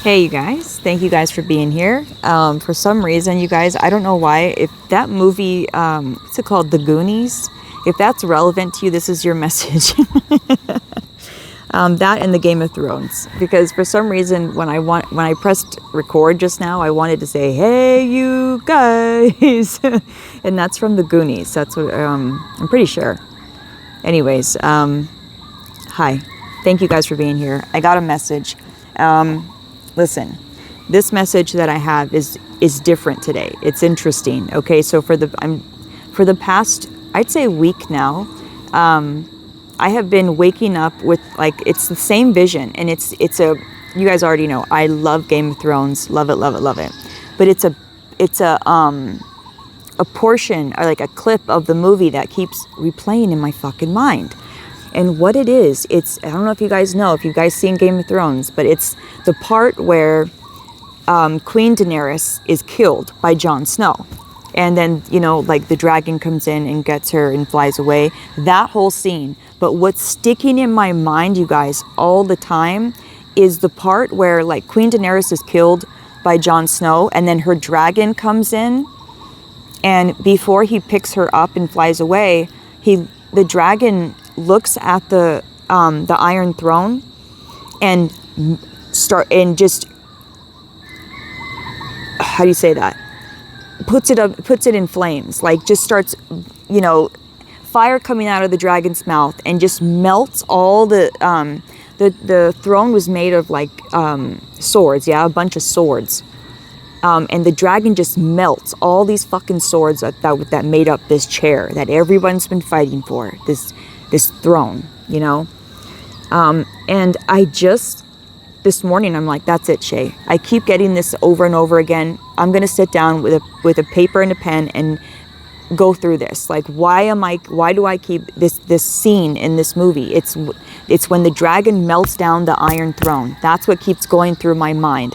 Hey you guys, thank you guys for being here. For some reason, you guys, I don't know why, if that movie, what's it called, The Goonies, if that's relevant to you, this is your message. That and the Game of Thrones, because for some reason when I pressed record just now, I wanted to say, hey you guys, and that's from The Goonies. That's what I'm pretty sure. Anyways, hi, thank you guys for being here. I got a message. Listen, this message that I have is different today. It's interesting. Okay, so for the past, I'd say week now, I have been waking up with, like, it's the same vision, and it's you guys already know I love Game of Thrones, love it, love it, love it. But it's a portion, or like a clip of the movie that keeps replaying in my fucking mind. And what it is, I don't know if you guys know, if you guys seen Game of Thrones, but it's the part where Queen Daenerys is killed by Jon Snow. And then, you know, like the dragon comes in and gets her and flies away. That whole scene. But what's sticking in my mind, you guys, all the time is the part where, like, Queen Daenerys is killed by Jon Snow, and then her dragon comes in, and before he picks her up and flies away, the dragon looks at the Iron Throne and just, how do you say that? Puts it in flames, like just starts, you know, fire coming out of the dragon's mouth and just melts all the throne was made of like swords, yeah, a bunch of swords. And the dragon just melts all these fucking swords that made up this chair that everyone's been fighting for, this throne, you know. And I just, this morning, I'm like, that's it, Shay. I keep getting this over and over again. I'm going to sit down with a paper and a pen and go through this. Like, why do I keep this scene in this movie? It's when the dragon melts down the Iron Throne. That's what keeps going through my mind.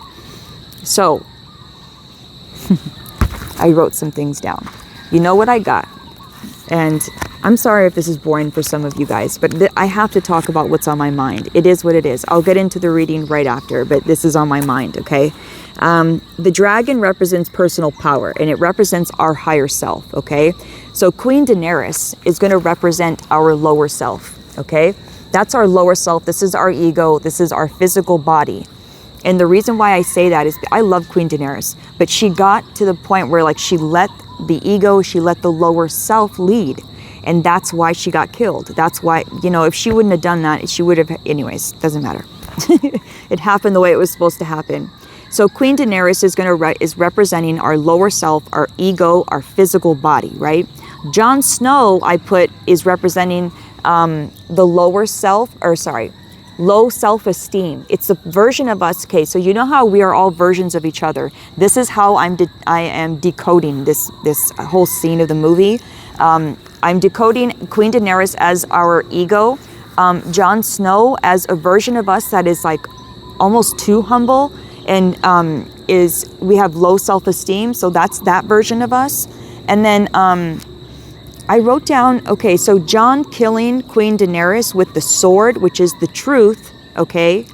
So, I wrote some things down. You know what I got? And I'm sorry if this is boring for some of you guys, but I have to talk about what's on my mind. It is what it is. I'll get into the reading right after, but this is on my mind, okay? The dragon represents personal power, and it represents our higher self, okay? So Queen Daenerys is going to represent our lower self, okay? That's our lower self. This is our ego. This is our physical body. And the reason why I say that is I love Queen Daenerys, but she got to the point where, like, she let the ego, she let the lower self lead. And that's why she got killed. That's why, you know, if she wouldn't have done that, she would have, anyways, doesn't matter. It happened the way it was supposed to happen. So Queen Daenerys is representing our lower self, our ego, our physical body, right? Jon Snow, I put, is representing the lower self, low self-esteem. It's a version of us. Okay, so you know how we are all versions of each other. This is how I am decoding this whole scene of the movie. I'm decoding Queen Daenerys as our ego, Jon Snow as a version of us that is like almost too humble, and we have low self-esteem. So that's that version of us. And then I wrote down, okay, so Jon killing Queen Daenerys with the sword, which is the truth, okay,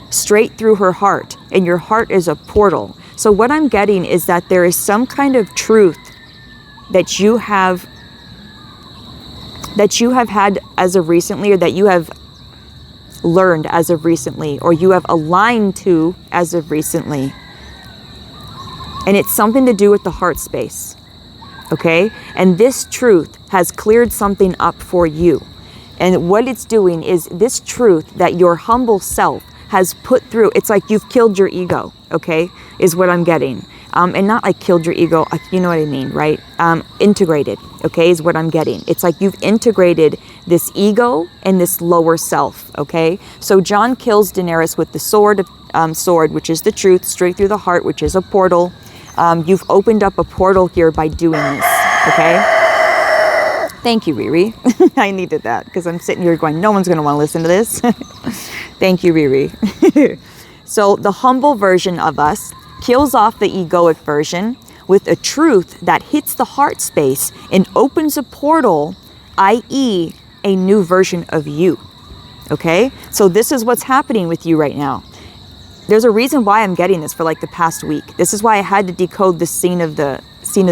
straight through her heart. And your heart is a portal. So what I'm getting is that there is some kind of truth that you have had as of recently, or that you have learned as of recently, or you have aligned to as of recently. And it's something to do with the heart space. Okay? And this truth has cleared something up for you. And what it's doing is this truth that your humble self has put through, it's like you've killed your ego, okay? Is what I'm getting. And not like killed your ego, you know what I mean, right? Integrated, okay, is what I'm getting. It's like you've integrated this ego and this lower self, okay? So Jon kills Daenerys with the sword, which is the truth, straight through the heart, which is a portal. You've opened up a portal here by doing this, okay? Thank you, Riri. I needed that because I'm sitting here going, no one's going to want to listen to this. Thank you, Riri. So the humble version of us kills off the egoic version with a truth that hits the heart space and opens a portal, i.e. a new version of you. Okay? So this is what's happening with you right now. There's a reason why I'm getting this for like the past week. This is why I had to decode the scene of the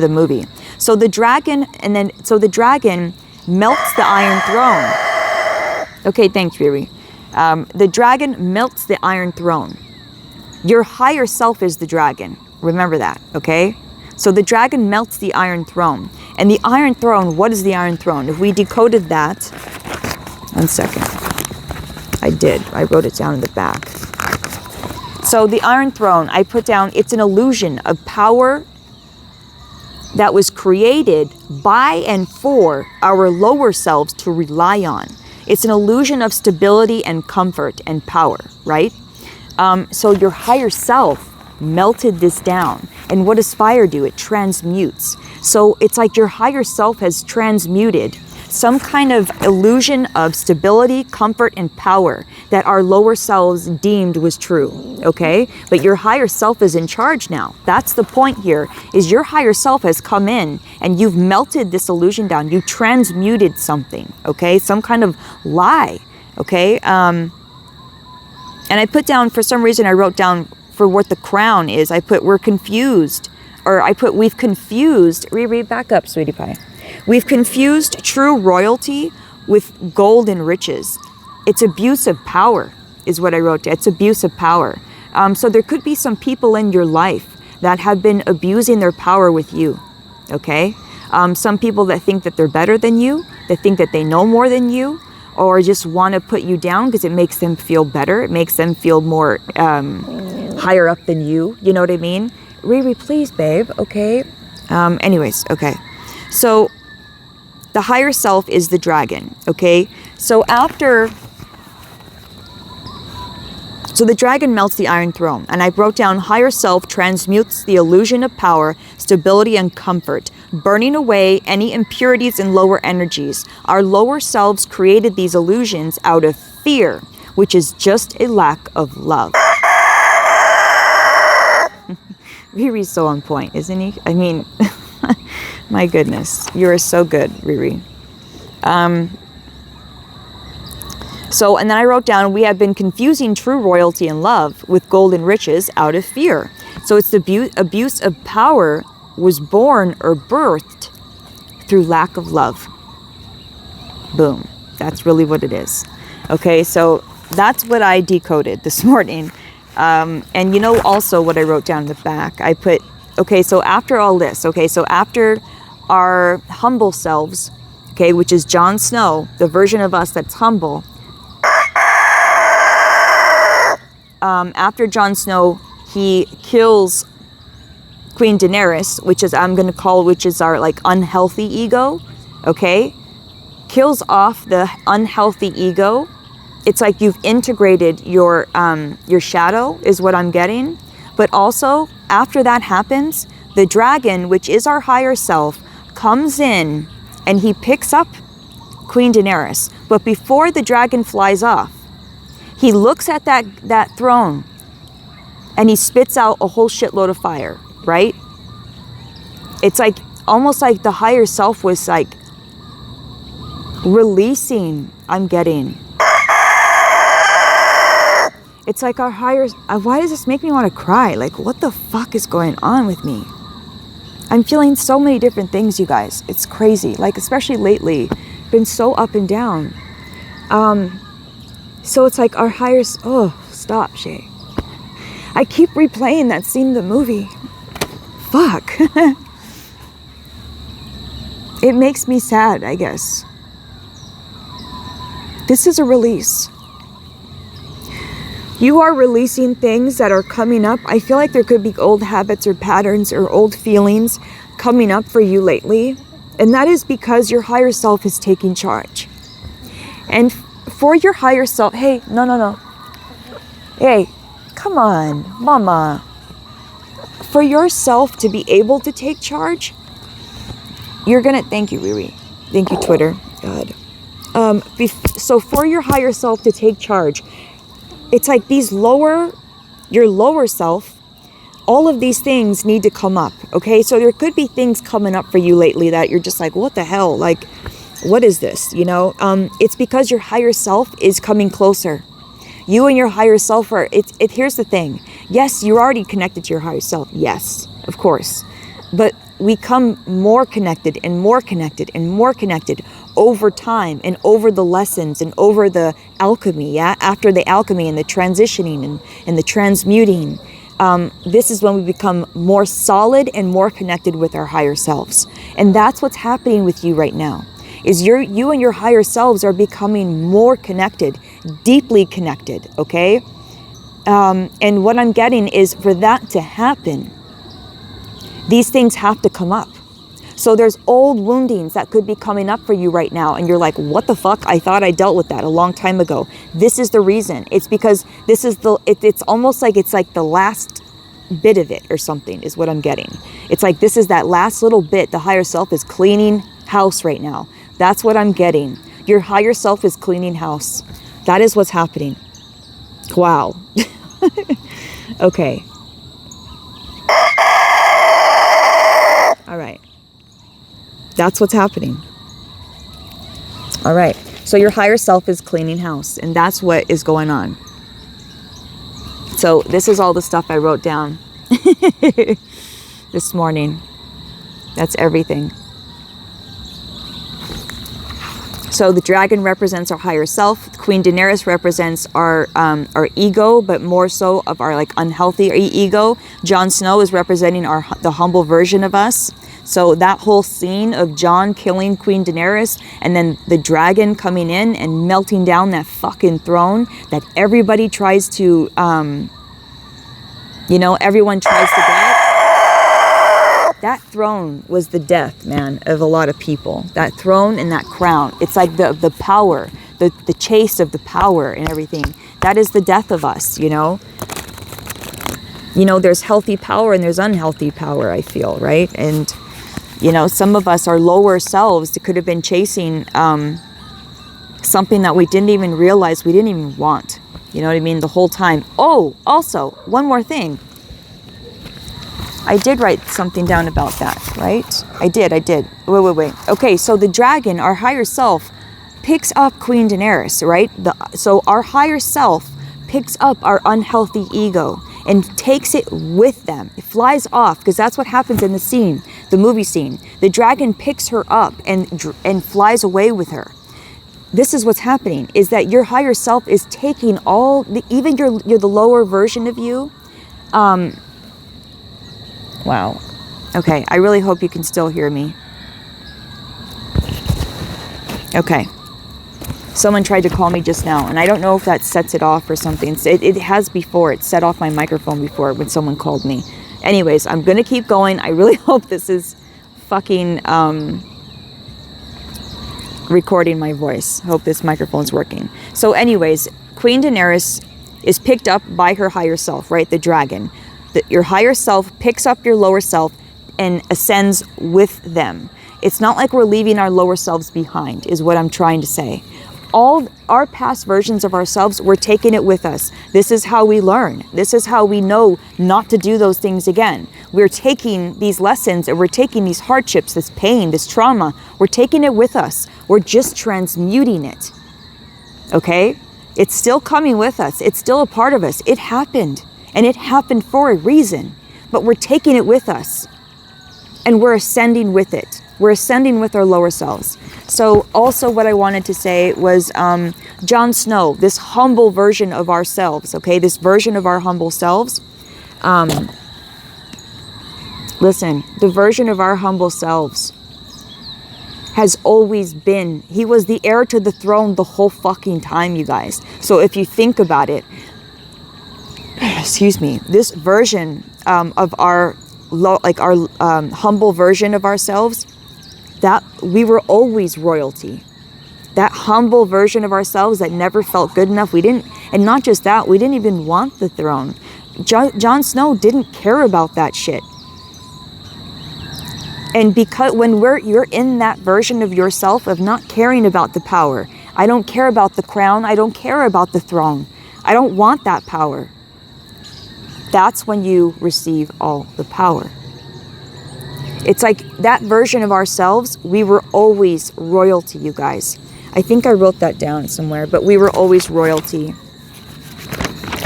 movie. So the dragon, the dragon melts the Iron Throne. Okay, thanks, Riri. The dragon melts the Iron Throne. Your higher self is the dragon. Remember that, okay? So the dragon melts the Iron Throne. And the Iron Throne, what is the Iron Throne? If we decoded that, 1 second. I wrote it down in the back. So the Iron Throne, I put down, it's an illusion of power that was created by and for our lower selves to rely on. It's an illusion of stability and comfort and power, right? So your higher self melted this down. And what does fire do? It transmutes. So it's like your higher self has transmuted some kind of illusion of stability, comfort, and power that our lower selves deemed was true, okay? But your higher self is in charge now. That's the point here, is your higher self has come in and you've melted this illusion down. You transmuted something, okay? Some kind of lie, okay? And I put down, for some reason I wrote down for what the crown is. I put we're confused, or I put we've confused, reread back up, sweetie pie. We've confused true royalty with gold and riches. It's abuse of power is what I wrote down. It's abuse of power. So there could be some people in your life that have been abusing their power with you, okay? Some people that think that they're better than you, that think that they know more than you, or just want to put you down because it makes them feel better. It makes them feel more higher up than you. You know what I mean? Riri, please, babe. Okay. Anyways, okay. So the higher self is the dragon. Okay. So the dragon melts the Iron Throne, and I wrote down higher self transmutes the illusion of power, stability, and comfort, burning away any impurities and lower energies. Our lower selves created these illusions out of fear, which is just a lack of love. Riri's so on point, isn't he? I mean, my goodness, you are so good, Riri. And then I wrote down, we have been confusing true royalty and love with gold and riches out of fear. So it's the abuse of power was born or birthed through lack of love. Boom. That's really what it is. Okay, so that's what I decoded this morning. And you know also what I wrote down in the back? I put, okay, so after all this, okay, so after our humble selves, okay, which is Jon Snow, the version of us that's humble, after Jon Snow, he kills Queen Daenerys, which is our like unhealthy ego, okay? Kills off the unhealthy ego. It's like you've integrated your shadow is what I'm getting. But also, after that happens, the dragon, which is our higher self, comes in and he picks up Queen Daenerys. But before the dragon flies off, he looks at that throne and he spits out a whole shitload of fire, right? It's like almost like the higher self was like releasing, I'm getting. It's like our higher, why does this make me want to cry? Like, what the fuck is going on with me? I'm feeling so many different things, you guys. It's crazy. Like, especially lately, been so up and down. So it's like our higher, oh, stop, Shay. I keep replaying that scene in the movie. Fuck. It makes me sad, I guess. This is a release. You are releasing things that are coming up. I feel like there could be old habits or patterns or old feelings coming up for you lately. And that is because your higher self is taking charge. And for your higher self, hey, no. Hey, come on, mama. For yourself to be able to take charge, you're gonna, thank you, Riri. Thank you, Twitter. God. So for your higher self to take charge, it's like your lower self, all of these things need to come up, okay? So there could be things coming up for you lately that you're just like, what the hell? Like, what is this, you know? It's because your higher self is coming closer. You and your higher self are, here's the thing. Yes, you're already connected to your higher self. Yes, of course. But we come more connected and more connected and more connected over time and over the lessons and over the alchemy, yeah? After the alchemy and the transitioning and the transmuting, this is when we become more solid and more connected with our higher selves. And that's what's happening with you right now, is you and your higher selves are becoming more connected, deeply connected, okay? And what I'm getting is, for that to happen, these things have to come up. So there's old woundings that could be coming up for you right now. And you're like, what the fuck? I thought I dealt with that a long time ago. This is the reason. It's because this is it's almost like it's like the last bit of it or something is what I'm getting. It's like this is that last little bit. The higher self is cleaning house right now. That's what I'm getting. Your higher self is cleaning house. That is what's happening. Wow. Okay. All right. That's what's happening. All right. So your higher self is cleaning house, and that's what is going on. So this is all the stuff I wrote down this morning. That's everything. So the dragon represents our higher self. Queen Daenerys represents our ego, but more so of our like unhealthy ego. Jon Snow is representing the humble version of us. So that whole scene of Jon killing Queen Daenerys and then the dragon coming in and melting down that fucking throne that everybody tries to, everyone tries to get. That throne was the death, man, of a lot of people. That throne and that crown. It's like the power, the chase of the power and everything. That is the death of us, you know? You know, there's healthy power and there's unhealthy power, I feel, right? And, you know, some of us, our lower selves, could have been chasing something that we didn't even realize we didn't even want. You know what I mean? The whole time. Oh, also, one more thing. I did write something down about that, right? I did. Wait. Okay, so the dragon, our higher self, picks up Queen Daenerys, right? So our higher self picks up our unhealthy ego and takes it with them. It flies off, because that's what happens in the scene, the movie scene. The dragon picks her up and flies away with her. This is what's happening, is that your higher self is taking even you're the lower version of you. Wow. Okay, I really hope you can still hear me. Okay. Someone tried to call me just now, and I don't know if that sets it off or something. It has before. It set off my microphone before when someone called me. Anyways, I'm going to keep going. I really hope this is fucking recording my voice. Hope this microphone's working. So anyways, Queen Daenerys is picked up by her higher self, right? The dragon. Your higher self picks up your lower self and ascends with them. It's not like we're leaving our lower selves behind, is what I'm trying to say. All our past versions of ourselves, we're taking it with us. This is how we learn. This is how we know not to do those things again. We're taking these lessons and we're taking these hardships, this pain, this trauma. We're taking it with us. We're just transmuting it. Okay? It's still coming with us. It's still a part of us. It happened. And it happened for a reason. But we're taking it with us. And we're ascending with it. We're ascending with our lower selves. So also what I wanted to say was Jon Snow, this humble version of ourselves, okay? This version of our humble selves. Listen, the version of our humble selves has always been, he was the heir to the throne the whole fucking time, you guys. So if you think about it, excuse me, this version of our humble version of ourselves, that we were always royalty. That humble version of ourselves that never felt good enough. We didn't, and not just that, we didn't even want the throne. Jon Snow didn't care about that shit. And because when you're in that version of yourself of not caring about the power, I don't care about the crown, I don't care about the throne, I don't want that power. That's when you receive all the power. It's like that version of ourselves, we were always royalty, you guys. I think I wrote that down somewhere, but we were always royalty.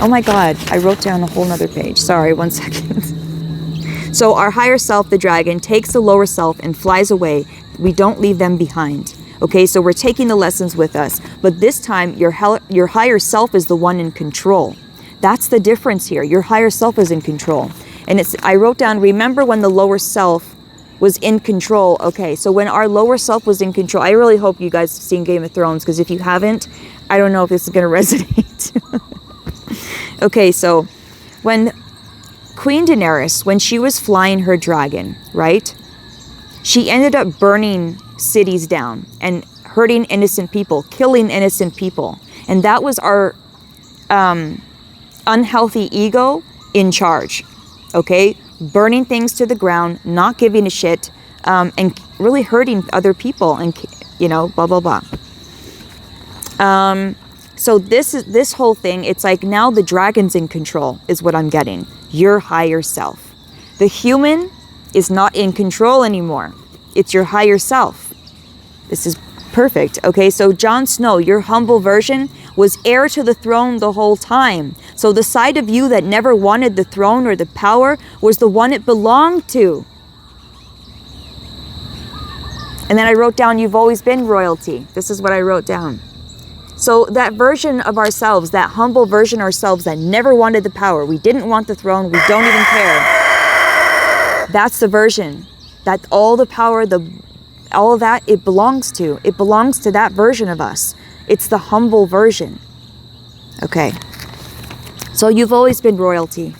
Oh my God, I wrote down a whole nother page. Sorry, 1 second. So our higher self, the dragon, takes the lower self and flies away. We don't leave them behind. Okay, so we're taking the lessons with us. But this time, your higher self is the one in control. That's the difference here. Your higher self is in control. And I wrote down, remember when the lower self was in control. Okay, so when our lower self was in control, I really hope you guys have seen Game of Thrones, because if you haven't, I don't know if this is going to resonate. Okay, so when Queen Daenerys, when she was flying her dragon, right? She ended up burning cities down and hurting innocent people, killing innocent people. And that was our unhealthy ego in charge, okay? Burning things to the ground, not giving a shit, and really hurting other people, and, you know, blah, blah, blah. So this whole thing, it's like now the dragon's in control is what I'm getting. Your higher self. The human is not in control anymore. It's your higher self. This is perfect. Okay, so Jon Snow, your humble version, was heir to the throne the whole time. So the side of you that never wanted the throne or the power was the one it belonged to. And then I wrote down, you've always been royalty. This is what I wrote down. So that version of ourselves, that humble version of ourselves that never wanted the power, we didn't want the throne, we don't even care. That's the version that all the power, all of that, it belongs to. It belongs to that version of us. It's the humble version. Okay. So you've always been royalty.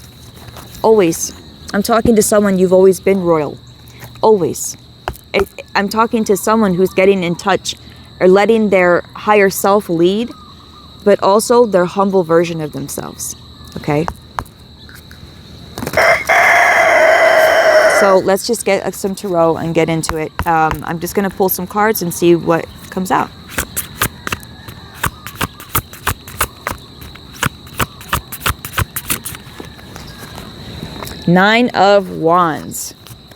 Always. I'm talking to someone, you've always been royal. Always. I'm talking to someone who's getting in touch or letting their higher self lead, but also their humble version of themselves. Okay? So let's just get some tarot and get into it. I'm just going to pull some cards and see what comes out. Nine of Wands.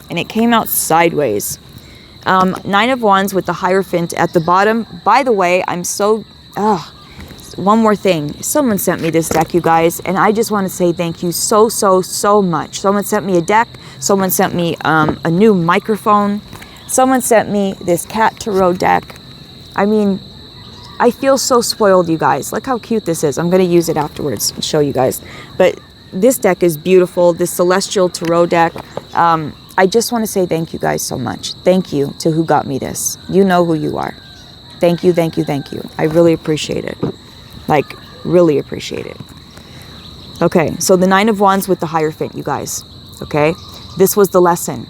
And it came out sideways. Nine of Wands with the Hierophant at the bottom. By the way, I'm so... one more thing. Someone sent me this deck, you guys, and I just want to say thank you so much. Someone sent me a deck. Someone sent me a new microphone. Someone sent me this cat tarot deck. I mean, I feel so spoiled, you guys. Look how cute this is. I'm going to use it afterwards and show you guys. But this deck is beautiful. This Celestial Tarot deck. I just want to say thank you guys so much. Thank you to who got me this. You know who you are. Thank you, thank you, thank you. I really appreciate it. Like, really appreciate it. Okay, so the Nine of Wands with the Hierophant, you guys. Okay, this was the lesson.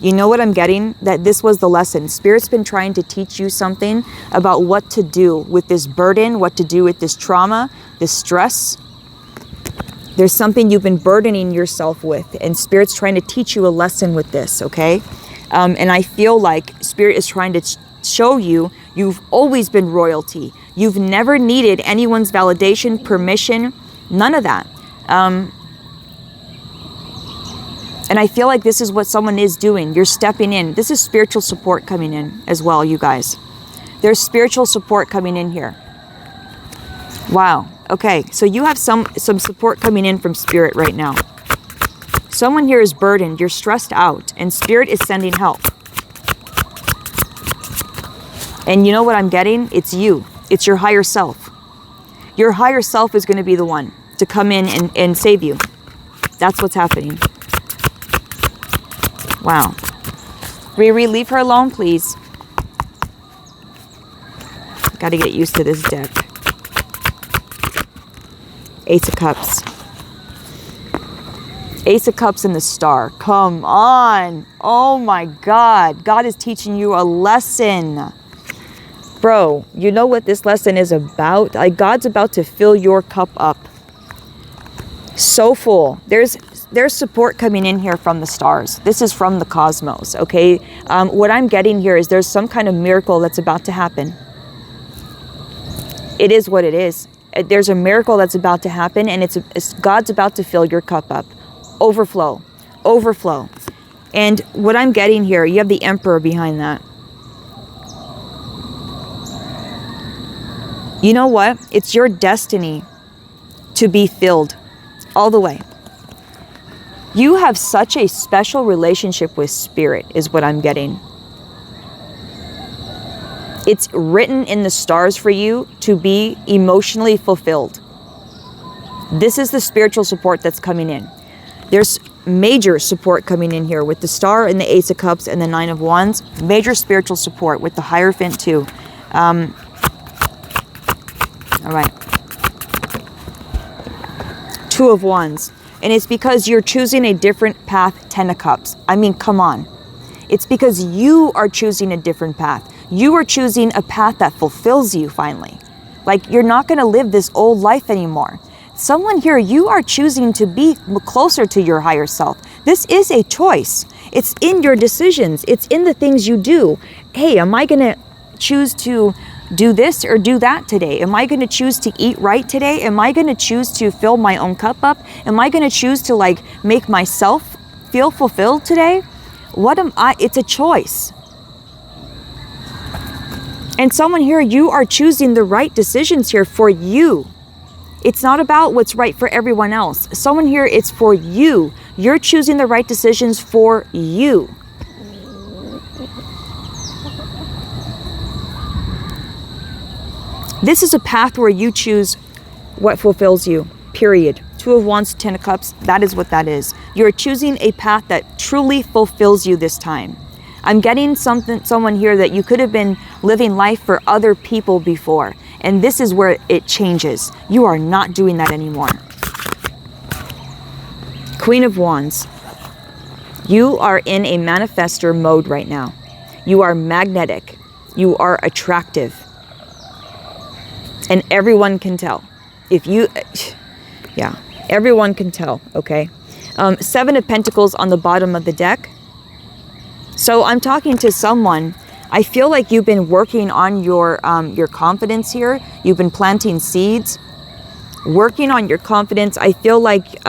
You know what I'm getting? That this was the lesson. Spirit's been trying to teach you something about what to do with this burden, what to do with this trauma, this stress. There's something you've been burdening yourself with, and Spirit's trying to teach you a lesson with this, okay? And I feel like Spirit is trying to show you you've always been royalty. You've never needed anyone's validation, permission, none of that. And I feel like this is what someone is doing. You're stepping in. This is spiritual support coming in as well, you guys. There's spiritual support coming in here. Wow. Okay, so you have some support coming in from Spirit right now. Someone here is burdened. You're stressed out, and Spirit is sending help. And you know what I'm getting? It's you. It's your higher self. Your higher self is going to be the one to come in and save you. That's what's happening. Wow. Riri, leave her alone, please. Got to get used to this deck. Ace of Cups. Ace of Cups and the Star. Come on. Oh my God. God is teaching you a lesson. Bro, you know what this lesson is about? Like, God's about to fill your cup up. So full. There's support coming in here from the stars. This is from the cosmos, okay? What I'm getting here is there's some kind of miracle that's about to happen. It is what it is. There's a miracle that's about to happen, and it's God's about to fill your cup up. Overflow. Overflow. And what I'm getting here, you have the Emperor behind that. You know what? It's your destiny to be filled. all the way. You have such a special relationship with spirit, is what I'm getting. It's written in the stars for you to be emotionally fulfilled. This is the spiritual support that's coming in. There's major support coming in here with the Star and the Ace of Cups and the Nine of Wands. Major spiritual support with the Hierophant too. All right. Two of Wands. And it's because you're choosing a different path, Ten of Cups. I mean, come on. It's because you are choosing a different path. You are choosing a path that fulfills you finally. Like, you're not going to live this old life anymore. Someone here, you are choosing to be closer to your higher self. This is a choice. It's in your decisions. It's in the things you do. Hey, am I going to choose to do this or do that today? Am I going to choose to eat right today? Am I going to choose to fill my own cup up? Am I going to choose to like make myself feel fulfilled today? What am I? It's a choice. And someone here, you are choosing the right decisions here for you. It's not about what's right for everyone else. Someone here, it's for you. You're choosing the right decisions for you. This is a path where you choose what fulfills you, period. Two of Wands, Ten of Cups, that is what that is. You're choosing a path that truly fulfills you this time. I'm getting someone here that you could have been living life for other people before. And this is where it changes. You are not doing that anymore. Queen of Wands. You are in a manifestor mode right now. You are magnetic. You are attractive. And everyone can tell. Yeah, everyone can tell, okay? Seven of Pentacles on the bottom of the deck. So I'm talking to someone. I feel like you've been working on your confidence here. You've been planting seeds, working on your confidence. I feel like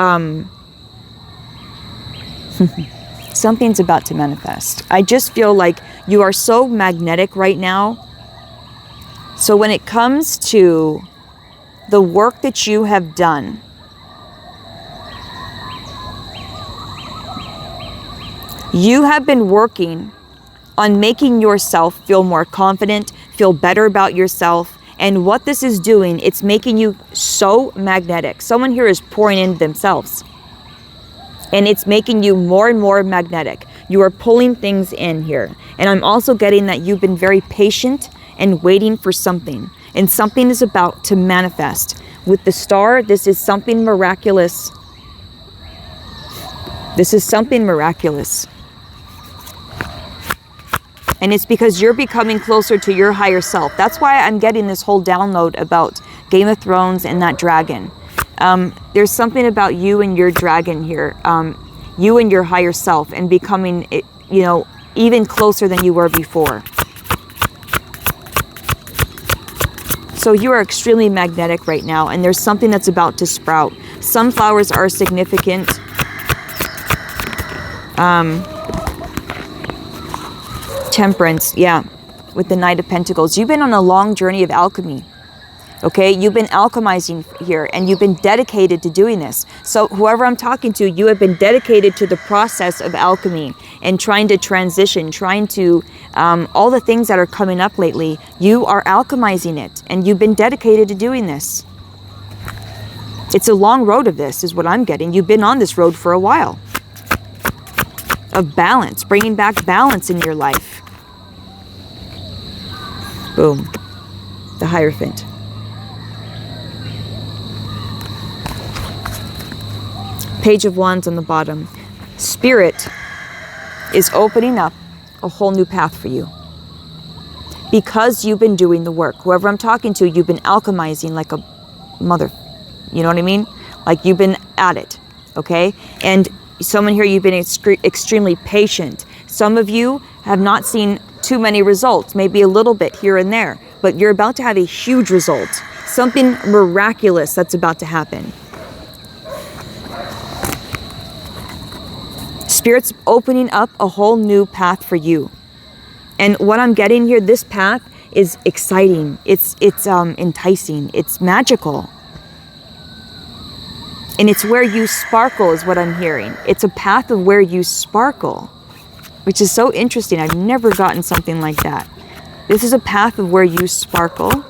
something's about to manifest. I just feel like you are so magnetic right now. So when it comes to the work that you have done, you have been working on making yourself feel more confident, feel better about yourself. And what this is doing, it's making you so magnetic. Someone here is pouring in themselves. And it's making you more and more magnetic. You are pulling things in here. And I'm also getting that you've been very patient and waiting for something. And something is about to manifest. With the Star, this is something miraculous. This is something miraculous. And it's because you're becoming closer to your higher self. That's why I'm getting this whole download about Game of Thrones and that dragon. There's something about you and your dragon here. You and your higher self and becoming, you know, even closer than you were before. So you are extremely magnetic right now, and there's something that's about to sprout. Sunflowers are significant. Temperance, yeah, with the Knight of Pentacles. You've been on a long journey of alchemy, okay? You've been alchemizing here, and you've been dedicated to doing this. So whoever I'm talking to, you have been dedicated to the process of alchemy and trying to transition, trying to, all the things that are coming up lately, you are alchemizing it, and you've been dedicated to doing this. It's a long road of this, is what I'm getting. You've been on this road for a while. Of balance, bringing back balance in your life. Boom. The Hierophant. Page of Wands on the bottom. Spirit is opening up a whole new path for you. Because you've been doing the work. Whoever I'm talking to, you've been alchemizing like a mother. You know what I mean? Like you've been at it. Okay? And someone here, you've been extremely patient. Some of you have not seen too many results, maybe a little bit here and there, but you're about to have a huge result. Something miraculous that's about to happen. Spirit's opening up a whole new path for you. And what I'm getting here, this path is exciting. It's enticing. It's magical. And it's where you sparkle is what I'm hearing. It's a path of where you sparkle, which is so interesting. I've never gotten something like that. This is a path of where you sparkle.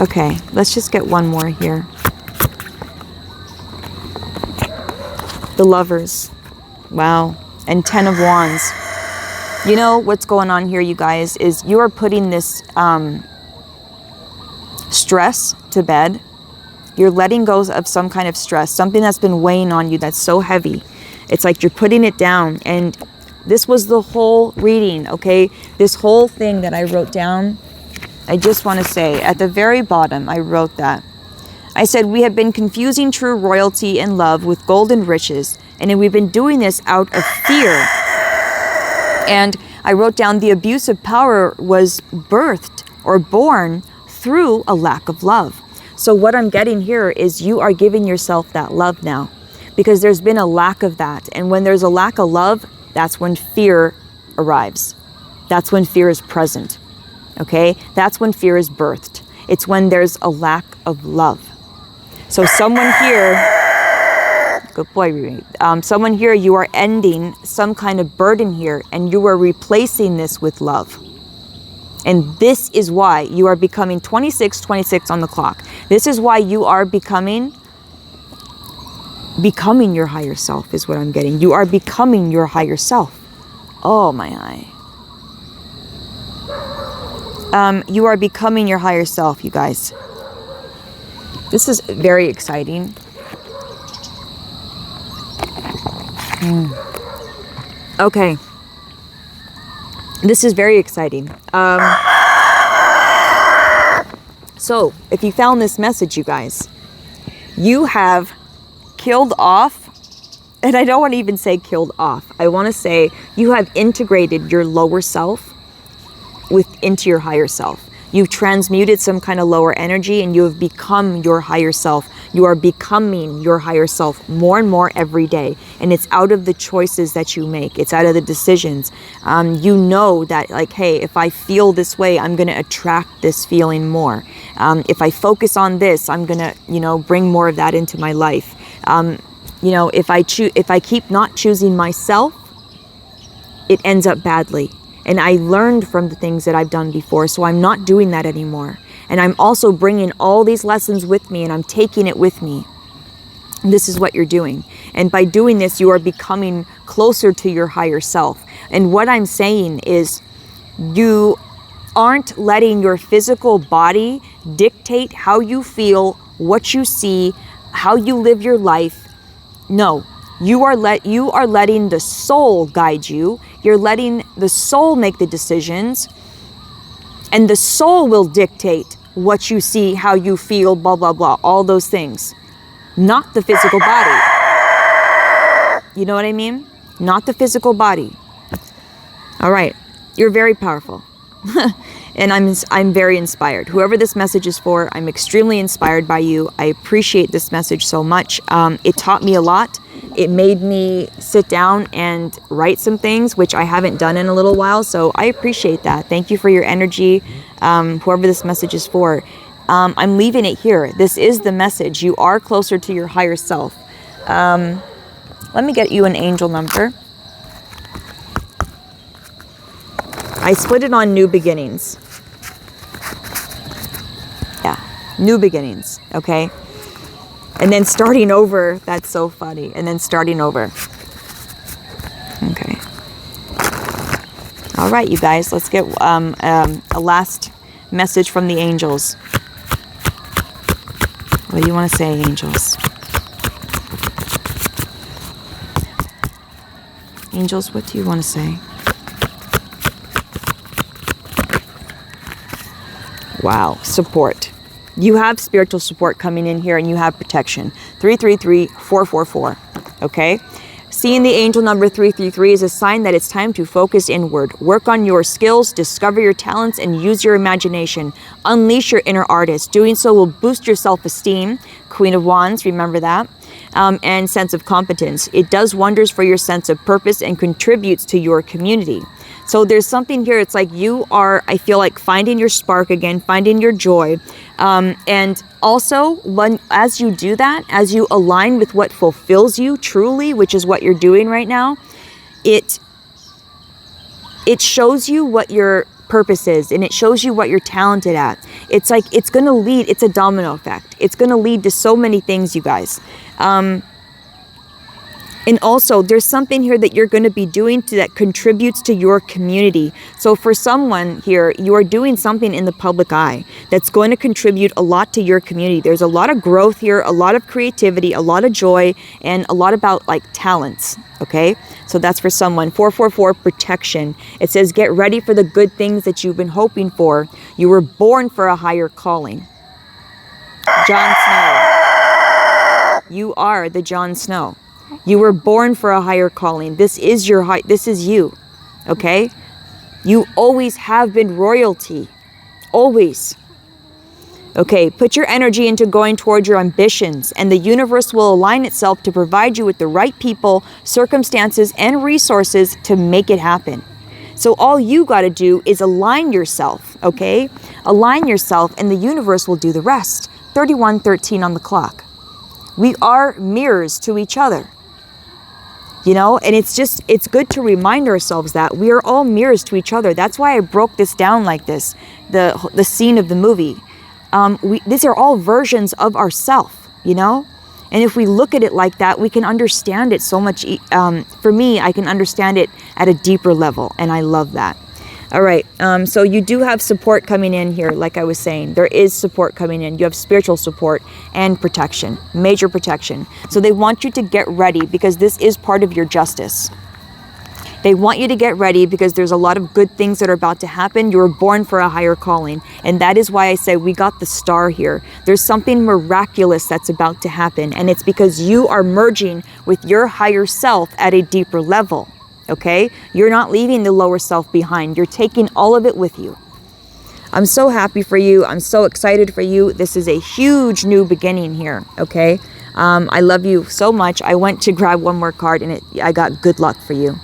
Okay, let's just get one more here. The Lovers. Wow. And 10 of Wands. You know what's going on here, you guys, is you are putting this stress to bed. You're letting go of some kind of stress, something that's been weighing on you that's so heavy. It's like you're putting it down. And this was the whole reading, okay? This whole thing that I wrote down, I just want to say, at the very bottom, I wrote that. I said, we have been confusing true royalty and love with golden riches, and we've been doing this out of fear. And I wrote down the abuse of power was birthed or born through a lack of love. So what I'm getting here is you are giving yourself that love now, because there's been a lack of that. And when there's a lack of love, that's when fear arrives. That's when fear is present. Okay? That's when fear is birthed. It's when there's a lack of love. So someone here, good boy, Riri. Someone here, you are ending some kind of burden here, and you are replacing this with love. And this is why you are becoming 26 on the clock. This is why you are becoming your higher self is what I'm getting. You are becoming your higher self. Oh my eye. You are becoming your higher self, you guys. This is very exciting. Okay. This is very exciting. So, if you found this message, you guys, you have killed off, and I don't want to even say killed off. I want to say you have integrated your lower self into your higher self. You've transmuted some kind of lower energy, and you have become your higher self. You are becoming your higher self more and more every day. And it's out of the choices that you make. It's out of the decisions. You know that, like, hey, if I feel this way, I'm going to attract this feeling more. If I focus on this, I'm going to, bring more of that into my life. If I keep not choosing myself, it ends up badly. And I learned from the things that I've done before, so I'm not doing that anymore. And I'm also bringing all these lessons with me, and I'm taking it with me. This is what you're doing. And by doing this, you are becoming closer to your higher self. And what I'm saying is, you aren't letting your physical body dictate how you feel, what you see, how you live your life. No. You are letting the soul guide you. You're letting the soul make the decisions. And the soul will dictate what you see, how you feel, blah, blah, blah. All those things. Not the physical body. You know what I mean? Not the physical body. All right. You're very powerful. And I'm very inspired. Whoever this message is for, I'm extremely inspired by you. I appreciate this message so much. It taught me a lot. It made me sit down and write some things, which I haven't done in a little while. So I appreciate that. Thank you for your energy. Whoever this message is for, I'm leaving it here. This is the message. You are closer to your higher self. Let me get you an angel number. I split it on new beginnings. Yeah, new beginnings, okay? And then starting over, that's so funny. And then starting over. Okay. All right, you guys, let's get a last message from the angels. What do you want to say, angels? Angels, what do you want to say? Wow, support. You have spiritual support coming in here, and you have protection. 333-444, okay? Seeing the angel number 333 is a sign that it's time to focus inward. Work on your skills, discover your talents, and use your imagination. Unleash your inner artist. Doing so will boost your self-esteem. Queen of Wands, remember that. And sense of competence. It does wonders for your sense of purpose and contributes to your community. So there's something here. It's like you are, I feel like, finding your spark again, finding your joy. And also, as you do that, as you align with what fulfills you truly, which is what you're doing right now, it shows you what your purpose is, and it shows you what you're talented at. It's like, it's going to lead, it's a domino effect. It's going to lead to so many things, you guys. And also, there's something here that you're going to be doing that contributes to your community. So for someone here, you are doing something in the public eye that's going to contribute a lot to your community. There's a lot of growth here, a lot of creativity, a lot of joy, and a lot about like talents. Okay, so that's for someone. 444, protection. It says, get ready for the good things that you've been hoping for. You were born for a higher calling. Jon Snow. You are the Jon Snow. You were born for a higher calling. This is this is you. Okay? You always have been royalty. Always. Okay, put your energy into going towards your ambitions, and the universe will align itself to provide you with the right people, circumstances, and resources to make it happen. So all you got to do is align yourself, okay? Align yourself, and the universe will do the rest. 31:13 on the clock. We are mirrors to each other. You know, and it's good to remind ourselves that we are all mirrors to each other. That's why I broke this down like this, the scene of the movie. These are all versions of ourself, you know? And if we look at it like that, we can understand it so much. For me, I can understand it at a deeper level, and I love that. All right, so you do have support coming in here, like I was saying. There is support coming in. You have spiritual support and protection, major protection. So they want you to get ready because this is part of your justice. They want you to get ready because there's a lot of good things that are about to happen. You were born for a higher calling. And that is why I say we got the star here. There's something miraculous that's about to happen. And it's because you are merging with your higher self at a deeper level. Okay? You're not leaving the lower self behind. You're taking all of it with you. I'm so happy for you. I'm so excited for you. This is a huge new beginning here. Okay? I love you so much. I went to grab one more card and I got good luck for you.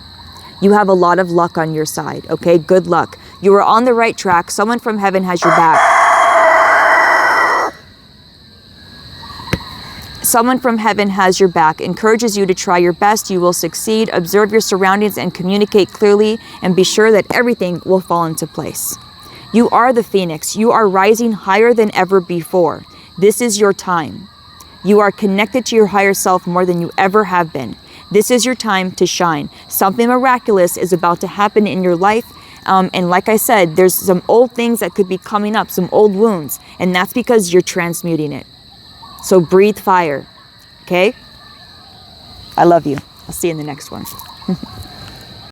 You have a lot of luck on your side. Okay? Good luck. You are on the right track. Someone from heaven has your back. Someone from heaven has your back, encourages you to try your best. You will succeed. Observe your surroundings and communicate clearly, and be sure that everything will fall into place. You are the phoenix. You are rising higher than ever before. This is your time. You are connected to your higher self more than you ever have been. This is your time to shine. Something miraculous is about to happen in your life. And like I said, there's some old things that could be coming up, some old wounds, and that's because you're transmuting it. So breathe fire, okay? I love you. I'll see you in the next one.